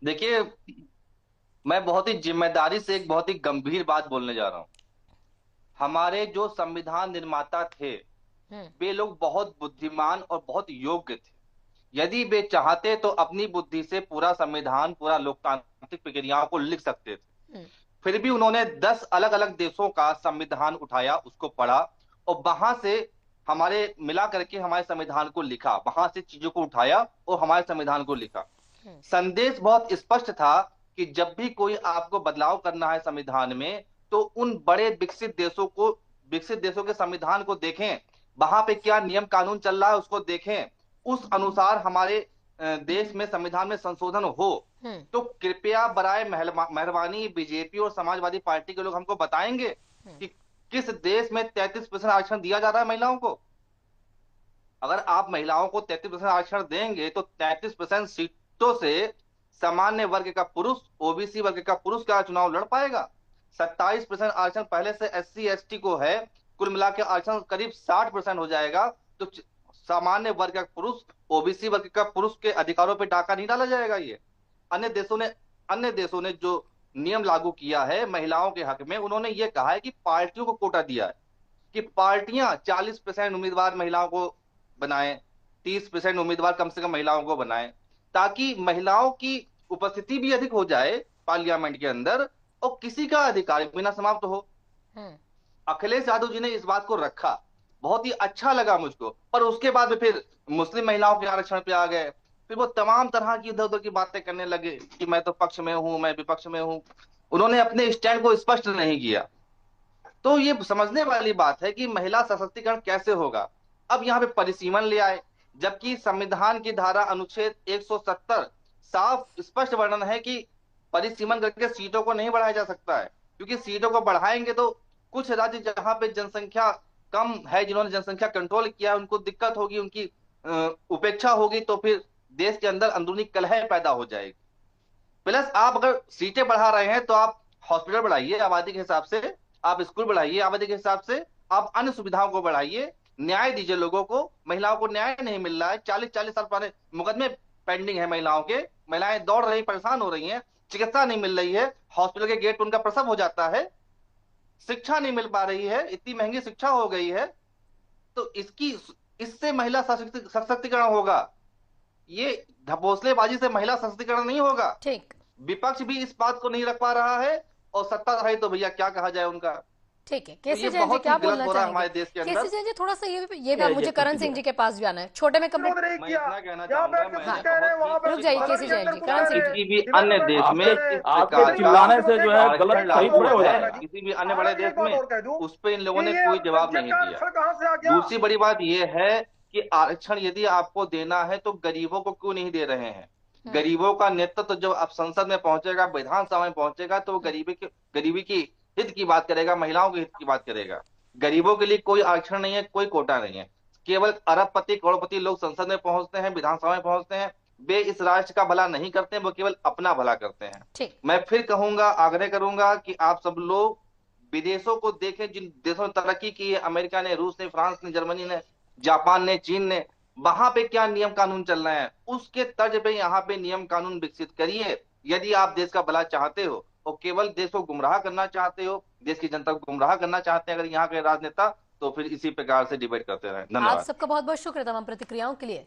देखिए, मैं बहुत ही जिम्मेदारी से एक बहुत ही गंभीर बात बोलने जा रहा हूँ। हमारे जो संविधान निर्माता थे, हम्म। वे लोग बहुत बुद्धिमान और बहुत योग्य थे। यदि वे चाहते तो अपनी बुद्धि से पूरा संविधान, पूरा लोकतांत्रिक प्रक्रियाओं को लिख सकते थे। हम्म। फिर भी उन्होंने 10 अलग अलग देशों का संविधान उठाया, उसको पढ़ा और वहां से हमारे मिला करके हमारे संविधान को लिखा, वहां से चीजों को उठाया और हमारे संविधान को लिखा। हम्म। संदेश बहुत स्पष्ट था कि जब भी कोई आपको बदलाव करना है संविधान में, तो उन बड़े विकसित देशों के संविधान को देखें, वहां पे क्या नियम कानून चल रहा है उसको देखें, उस अनुसार हमारे देश में संविधान में संशोधन हो। हम्म। तो कृपया बराए मेहरबानी बीजेपी और समाजवादी पार्टी के लोग हमको बताएंगे हम्म। कि किस देश में 33% आरक्षण दिया जा रहा है महिलाओं को। अगर आप महिलाओं को 33% आरक्षण देंगे तो 33% सीटों से सामान्य वर्ग का पुरुष, ओबीसी वर्ग का पुरुष क्या चुनाव लड़ पाएगा? 27% आरक्षण पहले से एससी एसटी को है। कुल मिला के आरक्षण करीब 60% हो जाएगा। तो सामान्य वर्ग का पुरुष, ओबीसी वर्ग का पुरुष के अधिकारों पर डाका नहीं डाला जाएगा? ये अन्य देशों ने अन्य देशों ने जो नियम लागू किया है महिलाओं के हक में, उन्होंने ये कहा है कि पार्टियों को कोटा दिया है कि पार्टियां 40% उम्मीदवार महिलाओं को बनाएं, 30% उम्मीदवार कम से कम महिलाओं को बनाएं, ताकि महिलाओं की उपस्थिति भी अधिक हो जाए पार्लियामेंट के अंदर और किसी का अधिकार भी ना समाप्त हो। हम्म। अखिलेश यादव जी ने इस बात को रखा, बहुत ही अच्छा लगा मुझको। पर उसके बाद में फिर मुस्लिम महिलाओं के आरक्षण पे आ गए। फिर वो तमाम तरह की इधर उधर की बातें करने लगे कि मैं तो पक्ष में हूं, मैं विपक्ष में हूं। उन्होंने अपने स्टैंड को स्पष्ट नहीं किया। तो ये समझने वाली बात है कि महिला सशक्तिकरण कैसे होगा। अब यहाँ पे परिसीमन ले आए, जबकि संविधान की धारा अनुच्छेद 170 साफ स्पष्ट वर्णन है कि परिसीमन करके सीटों को नहीं बढ़ाया जा सकता है, क्योंकि सीटों को बढ़ाएंगे तो कुछ राज्य जहां पे जनसंख्या कम है, जिन्होंने जनसंख्या कंट्रोल किया, उनको दिक्कत होगी, उनकी उपेक्षा होगी, तो फिर देश के अंदर अंदरूनी कलह पैदा हो जाएगी। प्लस आप अगर सीटें बढ़ा रहे हैं तो आप हॉस्पिटल बढ़ाइए आबादी के हिसाब से, आप स्कूल बढ़ाइए आबादी के हिसाब से, आप अन्य सुविधाओं को बढ़ाइए, न्याय दीजिए लोगों को। महिलाओं को न्याय नहीं मिल रहा है, 40-40 साल पुराने मुकदमे पेंडिंग है महिलाओं के। महिलाएं दौड़ रही, परेशान हो रही हैं, चिकित्सा नहीं मिल रही है, हॉस्पिटल के गेट पर उनका प्रसव हो जाता है, शिक्षा नहीं मिल पा रही है, इतनी महंगी शिक्षा हो गई है। तो इससे महिला सशक्तिकरण होगा? ये ढकोसलेबाजी से महिला सशक्तिकरण नहीं होगा। ठीक। विपक्ष भी इस बात को नहीं रख पा रहा है और सत्ताधारी तो भैया क्या कहा जाए उनका। ठीक है, तो केसी ये जैन जी बहुत ही क्या गलत बोलना हो रहा है चाहेंगे? हमारे देश के केसी अंदर। जैन जी थोड़ा सा ये भी मुझे करण सिंह ये जी के पास भी आना है, छोटे में विरोध कंप्लीट। नहीं मैं किया। इतना कहना यहाँ चाहूंगा, बैठ के कुछ मैंने कह रहे बहुत हैं, सी वहां बैठ रुक के जाइए अलग केसी कोशिश ही की जैन अंदर जी, कुछ करण कह कि सिंह रहे जी। हैं। किसी भी इधर अन्य तो बैठ देश के में कह आपके रहे हैं। इस आपके प्रकार इतनी का चिल्लाने शांति से से जो बैठ है के गलत आरक्षण सही लागू थोड़े हो है, बोलना जाएगा। जी। किसी भी अन्य बड़े पागल ये देश कौन में, और कह दूं उस पे इन लोगों कि ने ये कोई जवाब नहीं एग्जैक्ट दिया। आरक्षण कहाँ से आ गया? दूसरी बड़ी बात यह है कि आरक्षण यदि आपको देना है तो गरीबों को क्यों नहीं दे रहे हैं? हम्म। गरीबों का नेतृत्व तो जब अब संसद में पहुंचेगा, विधानसभा में पहुंचेगा, तो वो हम्म। गरीबी की हित की बात करेगा, महिलाओं के हित की बात करेगा। गरीबों के लिए कोई आरक्षण नहीं है, कोई कोटा नहीं है। केवल अरबपति करोड़पति लोग संसद में पहुंचते हैं, विधानसभा में पहुंचते हैं। वे इस राष्ट्र का भला नहीं करते हैं, वो केवल अपना भला करते हैं। ठीक। मैं फिर कहूंगा, आग्रह करूंगा कि आप सब लोग विदेशों को देखें, जिन देशों ने तरक्की की है, अमेरिका ने, रूस ने, फ्रांस ने, जर्मनी ने, जापान ने, चीन ने, वहां पे क्या नियम कानून चल रहे हैं, उसके तर्ज पे यहाँ पे नियम कानून विकसित करिए। यदि आप देश का भला चाहते हो और केवल देश को गुमराह करना चाहते हो, देश की जनता को गुमराह करना चाहते हैं अगर यहाँ के राजनेता, तो फिर इसी प्रकार से डिबेट करते रहे। आप धन्यवाद। सबका बहुत बहुत शुक्र तमाम प्रतिक्रियाओं के लिए।